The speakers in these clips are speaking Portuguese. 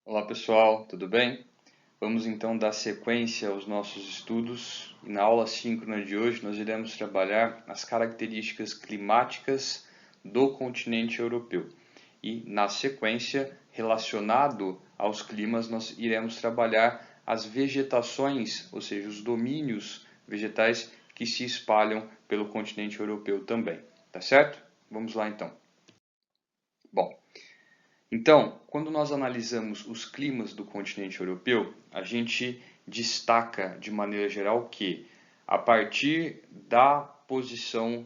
Olá pessoal, tudo bem? Vamos então dar sequência aos nossos estudos e na aula síncrona de hoje nós iremos trabalhar as características climáticas do continente europeu. E na sequência, relacionado aos climas, nós iremos trabalhar as vegetações, ou seja, os domínios vegetais que se espalham pelo continente europeu também. Tá certo? Vamos lá então. Bom, então, quando nós analisamos os climas do continente europeu, a gente destaca de maneira geral que, a partir da posição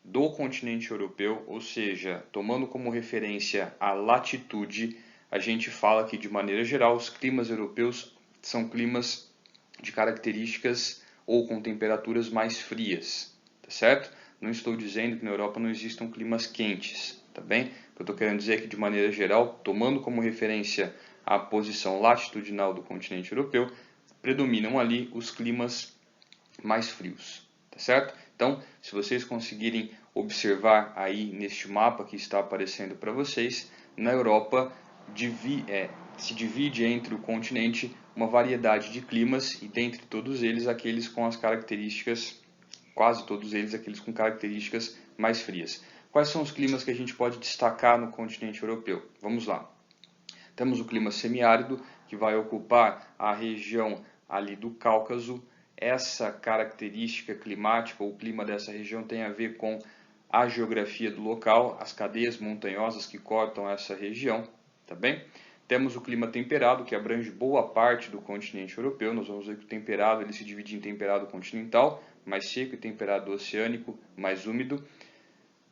do continente europeu, ou seja, tomando como referência a latitude, a gente fala que, de maneira geral, os climas europeus são climas de características ou com temperaturas mais frias, tá certo? Não estou dizendo que na Europa não existam climas quentes, tá bem? O que eu estou querendo dizer é que, de maneira geral, tomando como referência a posição latitudinal do continente europeu, predominam ali os climas mais frios, tá certo? Então, se vocês conseguirem observar aí neste mapa que está aparecendo para vocês, na Europa se divide entre o continente uma variedade de climas e dentre todos eles aqueles com as características, quase todos eles aqueles com características mais frias. Quais são os climas que a gente pode destacar no continente europeu? Vamos lá. Temos o clima semiárido, que vai ocupar a região ali do Cáucaso. Essa característica climática, ou o clima dessa região, tem a ver com a geografia do local, as cadeias montanhosas que cortam essa região, tá bem? Temos o clima temperado, que abrange boa parte do continente europeu. Nós vamos ver que o temperado ele se divide em temperado continental, mais seco, e temperado oceânico, mais úmido.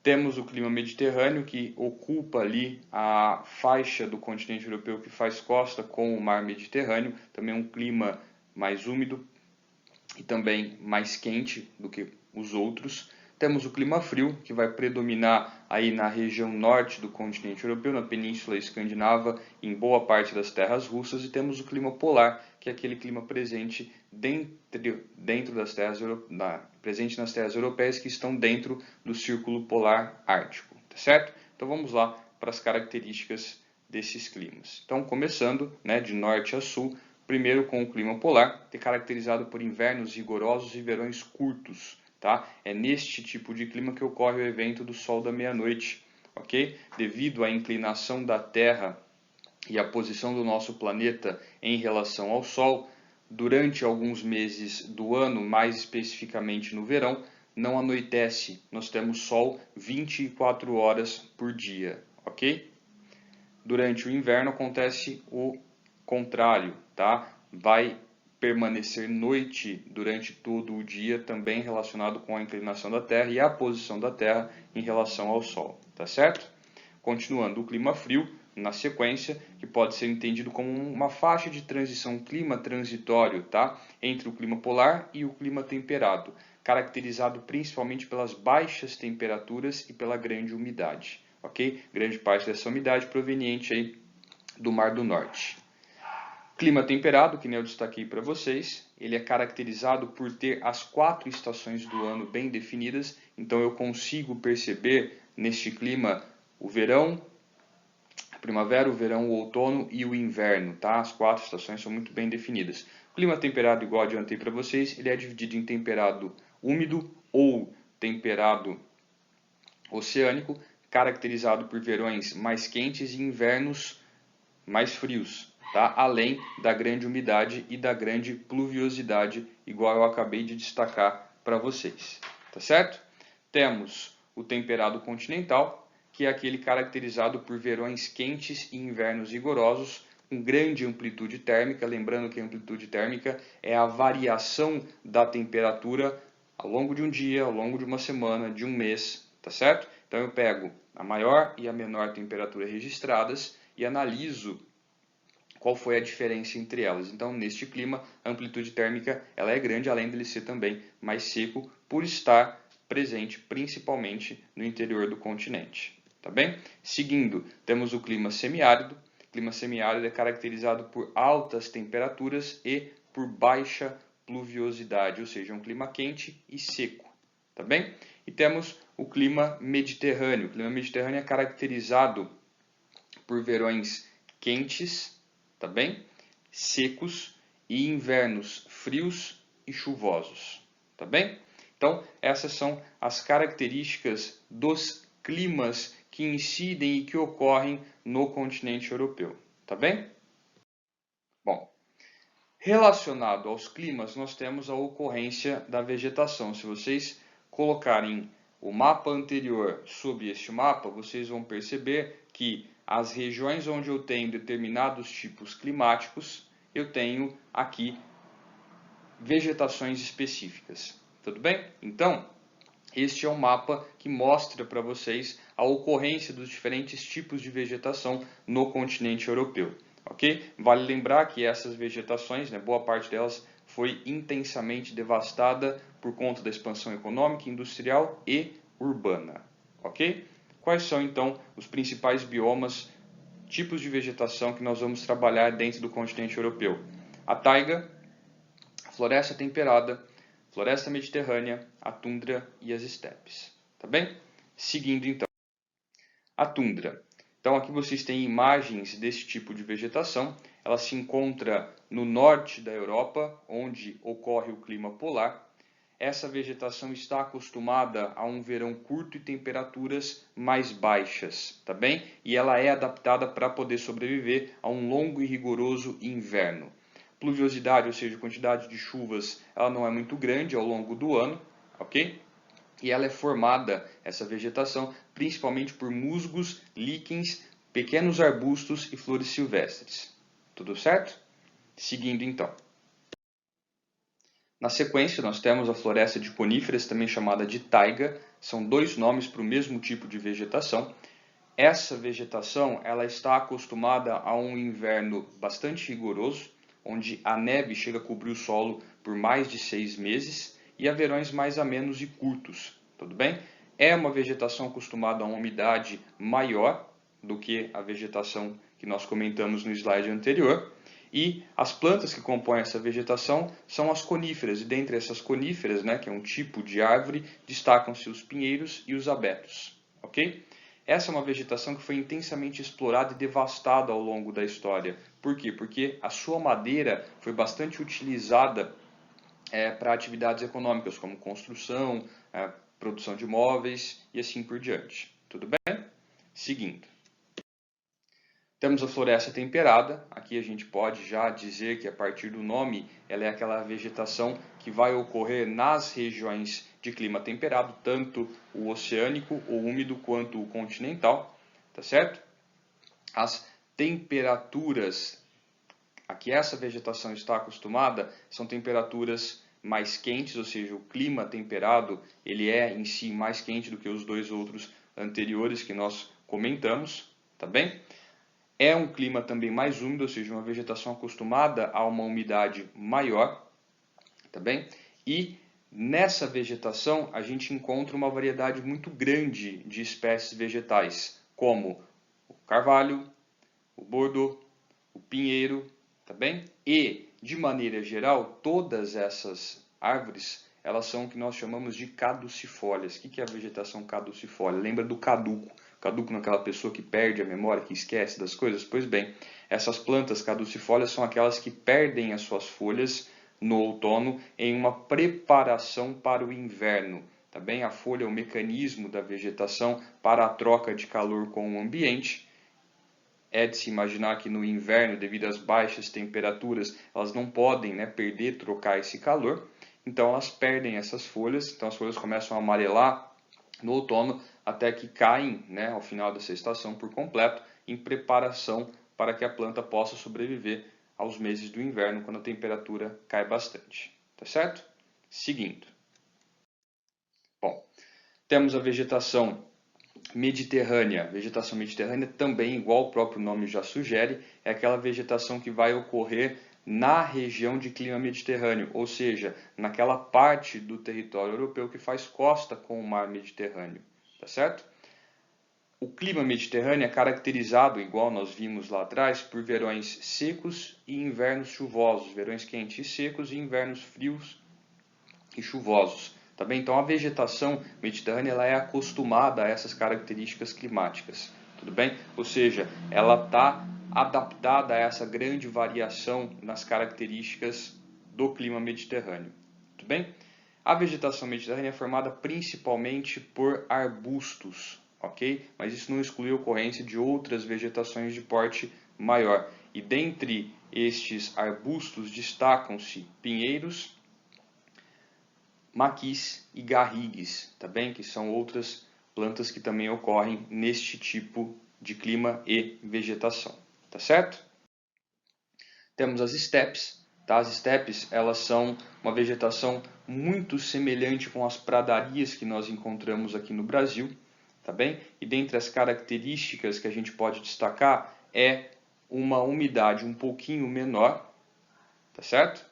Temos o clima mediterrâneo, que ocupa ali a faixa do continente europeu que faz costa com o mar Mediterrâneo, também um clima mais úmido e também mais quente do que os outros. Temos o clima frio, que vai predominar aí na região norte do continente europeu, na Península Escandinava, em boa parte das terras russas, e temos o clima polar, que é aquele clima presente dentro das terras presente nas terras europeias que estão dentro do Círculo Polar Ártico, tá certo? Então vamos lá para as características desses climas. Então, começando, né, de norte a sul, primeiro com o clima polar, que é caracterizado por invernos rigorosos e verões curtos. Tá? É neste tipo de clima que ocorre o evento do Sol da meia-noite. Okay? Devido à inclinação da Terra e à posição do nosso planeta em relação ao Sol, durante alguns meses do ano, mais especificamente no verão, não anoitece. Nós temos Sol 24 horas por dia. Ok? Durante o inverno acontece o contrário, tá? Vai permanecer noite durante todo o dia, também relacionado com a inclinação da Terra e a posição da Terra em relação ao Sol, tá certo? Continuando, o clima frio, na sequência, que pode ser entendido como uma faixa de transição, um clima transitório, tá? Entre o clima polar e o clima temperado, caracterizado principalmente pelas baixas temperaturas e pela grande umidade. Ok? Grande parte dessa umidade proveniente aí do Mar do Norte. Clima temperado, que nem eu destaquei para vocês, ele é caracterizado por ter as 4 estações do ano bem definidas, então eu consigo perceber neste clima o verão, a primavera, o verão, o outono e o inverno, tá? As 4 estações são muito bem definidas. Clima temperado, igual adiantei para vocês, ele é dividido em temperado úmido ou temperado oceânico, caracterizado por verões mais quentes e invernos mais frios, tá? Além da grande umidade e da grande pluviosidade, igual eu acabei de destacar para vocês, tá certo? Temos o temperado continental, que é aquele caracterizado por verões quentes e invernos rigorosos, com grande amplitude térmica, lembrando que a amplitude térmica é a variação da temperatura ao longo de um dia, ao longo de uma semana, de um mês, tá certo? Então eu pego a maior e a menor temperatura registradas e analiso qual foi a diferença entre elas. Então, neste clima, a amplitude térmica ela é grande, além de ser também mais seco, por estar presente principalmente no interior do continente. Tá bem? Seguindo, temos o clima semiárido. O clima semiárido é caracterizado por altas temperaturas e por baixa pluviosidade, ou seja, um clima quente e seco. Tá bem? E temos o clima mediterrâneo. O clima mediterrâneo é caracterizado por verões quentes, tá bem? Secos e invernos frios e chuvosos, tá bem? Então, essas são as características dos climas que incidem e que ocorrem no continente europeu, tá bem? Bom, relacionado aos climas, nós temos a ocorrência da vegetação. Se vocês colocarem o mapa anterior sob este mapa, vocês vão perceber que as regiões onde eu tenho determinados tipos climáticos, eu tenho aqui vegetações específicas. Tudo bem? Então, este é um mapa que mostra para vocês a ocorrência dos diferentes tipos de vegetação no continente europeu. Ok? Vale lembrar que essas vegetações, boa parte delas foi intensamente devastada por conta da expansão econômica, industrial e urbana. Ok? Quais são então os principais biomas, tipos de vegetação que nós vamos trabalhar dentro do continente europeu? A taiga, a floresta temperada, floresta mediterrânea, a tundra e as estepes. Tá bem? Seguindo então. A tundra. Então aqui vocês têm imagens desse tipo de vegetação. Ela se encontra no norte da Europa, onde ocorre o clima polar. Essa vegetação está acostumada a um verão curto e temperaturas mais baixas, tá bem? E ela é adaptada para poder sobreviver a um longo e rigoroso inverno. Pluviosidade, ou seja, quantidade de chuvas, ela não é muito grande ao longo do ano, ok? E ela é formada, essa vegetação, principalmente por musgos, líquens, pequenos arbustos e flores silvestres. Tudo certo? Seguindo então. Na sequência, nós temos a floresta de coníferas, também chamada de taiga. São dois nomes para o mesmo tipo de vegetação. Essa vegetação ela está acostumada a um inverno bastante rigoroso, onde a neve chega a cobrir o solo por mais de 6 meses, e a verões mais amenos e curtos. Tudo bem? É uma vegetação acostumada a uma umidade maior do que a vegetação que nós comentamos no slide anterior. E as plantas que compõem essa vegetação são as coníferas, e dentre essas coníferas, que é um tipo de árvore, destacam-se os pinheiros e os abetos. Ok? Essa é uma vegetação que foi intensamente explorada e devastada ao longo da história. Por quê? Porque a sua madeira foi bastante utilizada para atividades econômicas, como construção, produção de móveis e assim por diante. Tudo bem? Seguindo. Temos a floresta temperada. Aqui a gente pode já dizer que a partir do nome, ela é aquela vegetação que vai ocorrer nas regiões de clima temperado, tanto o oceânico, o úmido, quanto o continental, tá certo? As temperaturas a que essa vegetação está acostumada são temperaturas mais quentes, ou seja, o clima temperado ele é em si mais quente do que os dois outros anteriores que nós comentamos, tá bem? É um clima também mais úmido, ou seja, uma vegetação acostumada a uma umidade maior, tá bem? E nessa vegetação a gente encontra uma variedade muito grande de espécies vegetais, como o carvalho, o bordo, o pinheiro, tá bem? E, de maneira geral, todas essas árvores, elas são o que nós chamamos de caducifólias. O que é a vegetação caducifólia? Lembra do caduco? Caduco não é aquela pessoa que perde a memória, que esquece das coisas? Pois bem, essas plantas caducifólias são aquelas que perdem as suas folhas no outono em uma preparação para o inverno. Tá bem? A folha é o mecanismo da vegetação para a troca de calor com o ambiente. É de se imaginar que no inverno, devido às baixas temperaturas, elas não podem perder, trocar esse calor. Então elas perdem essas folhas, então as folhas começam a amarelar no outono até que caem ao final dessa estação por completo, em preparação para que a planta possa sobreviver aos meses do inverno, quando a temperatura cai bastante. Tá certo? Seguindo. Bom, temos a vegetação mediterrânea. Vegetação mediterrânea também, igual o próprio nome já sugere, é aquela vegetação que vai ocorrer na região de clima mediterrâneo, ou seja, naquela parte do território europeu que faz costa com o mar Mediterrâneo, tá certo? O clima mediterrâneo é caracterizado, igual nós vimos lá atrás, por verões secos e invernos chuvosos, verões quentes e secos e invernos frios e chuvosos. Tá bem? Então a vegetação mediterrânea ela é acostumada a essas características climáticas. tudo bem? Ou seja, ela está adaptada a essa grande variação nas características do clima mediterrâneo, tudo bem? A vegetação mediterrânea é formada principalmente por arbustos, ok? Mas isso não exclui a ocorrência de outras vegetações de porte maior. E dentre estes arbustos destacam-se pinheiros, maquis e garrigues, tá bem? Que são outras plantas que também ocorrem neste tipo de clima e vegetação, tá certo? Temos as estepes, tá? As estepes, elas são uma vegetação muito semelhante com as pradarias que nós encontramos aqui no Brasil, tá bem? E dentre as características que a gente pode destacar é uma umidade um pouquinho menor, tá certo?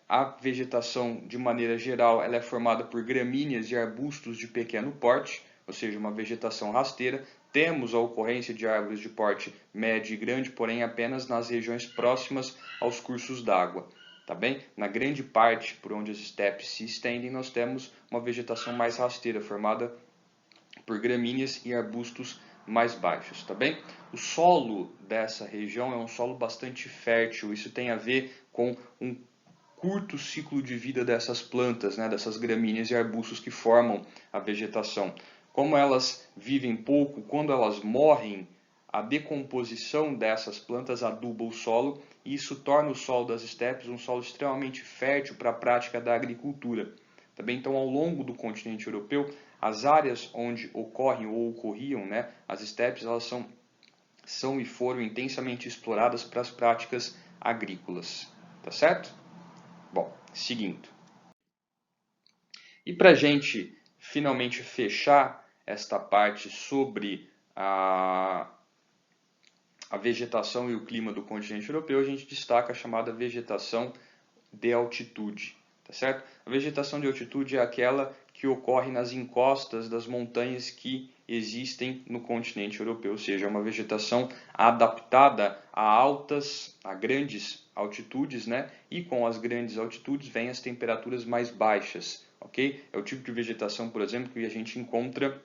A vegetação, de maneira geral, ela é formada por gramíneas e arbustos de pequeno porte, ou seja, uma vegetação rasteira. Temos a ocorrência de árvores de porte médio e grande, porém apenas nas regiões próximas aos cursos d'água. Tá bem? Na grande parte por onde as estepes se estendem, nós temos uma vegetação mais rasteira, formada por gramíneas e arbustos mais baixos, tá bem? O solo dessa região é um solo bastante fértil, isso tem a ver com um curto ciclo de vida dessas plantas, né, dessas gramíneas e arbustos que formam a vegetação. Como elas vivem pouco, quando elas morrem, a decomposição dessas plantas aduba o solo e isso torna o solo das estepes um solo extremamente fértil para a prática da agricultura. Também, então, ao longo do continente europeu, as áreas onde ocorrem ou ocorriam, né, as estepes, elas são e foram intensamente exploradas para as práticas agrícolas. Tá certo? Bom, seguindo. E para a gente finalmente fechar esta parte sobre a vegetação e o clima do continente europeu, a gente destaca a chamada vegetação de altitude. Tá certo? A vegetação de altitude é aquela que ocorre nas encostas das montanhas que existem no continente europeu, ou seja, é uma vegetação adaptada a grandes altitudes, né? E com as grandes altitudes vêm as temperaturas mais baixas, ok? É o tipo de vegetação, por exemplo, que a gente encontra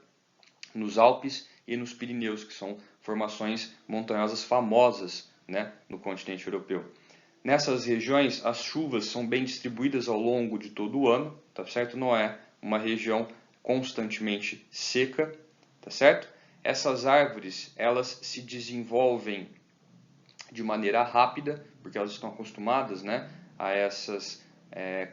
nos Alpes e nos Pirineus, que são formações montanhosas famosas, né, no continente europeu. Nessas regiões, as chuvas são bem distribuídas ao longo de todo o ano, tá certo? Não é uma região constantemente seca, tá certo? Essas árvores, elas se desenvolvem de maneira rápida, porque elas estão acostumadas, né, a essas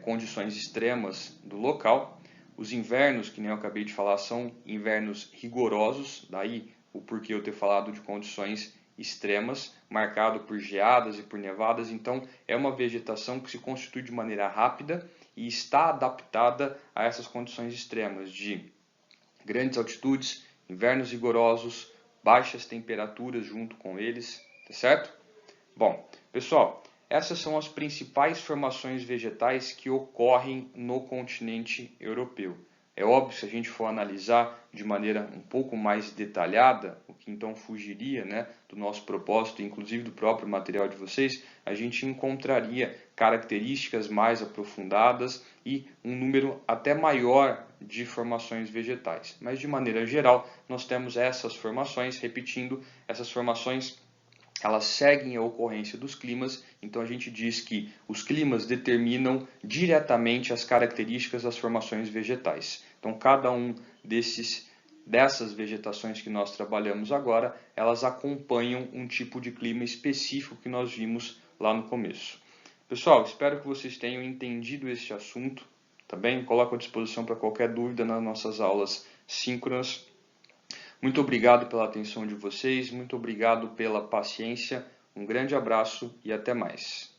condições extremas do local. Os invernos, que nem eu acabei de falar, são invernos rigorosos, daí o porquê eu ter falado de condições extremas, marcado por geadas e por nevadas. Então, é uma vegetação que se constitui de maneira rápida e está adaptada a essas condições extremas de grandes altitudes, invernos rigorosos, baixas temperaturas junto com eles, tá certo? Bom, pessoal, essas são as principais formações vegetais que ocorrem no continente europeu. É óbvio, se a gente for analisar de maneira um pouco mais detalhada, o que então fugiria, né, do nosso propósito, inclusive do próprio material de vocês, a gente encontraria características mais aprofundadas e um número até maior de formações vegetais. Mas de maneira geral, nós temos essas formações, repetindo, essas formações elas seguem a ocorrência dos climas, então a gente diz que os climas determinam diretamente as características das formações vegetais. Então cada um dessas vegetações que nós trabalhamos agora, elas acompanham um tipo de clima específico que nós vimos lá no começo. Pessoal, espero que vocês tenham entendido este assunto, tá bem? Coloco à disposição para qualquer dúvida nas nossas aulas síncronas. Muito obrigado pela atenção de vocês, muito obrigado pela paciência, um grande abraço e até mais.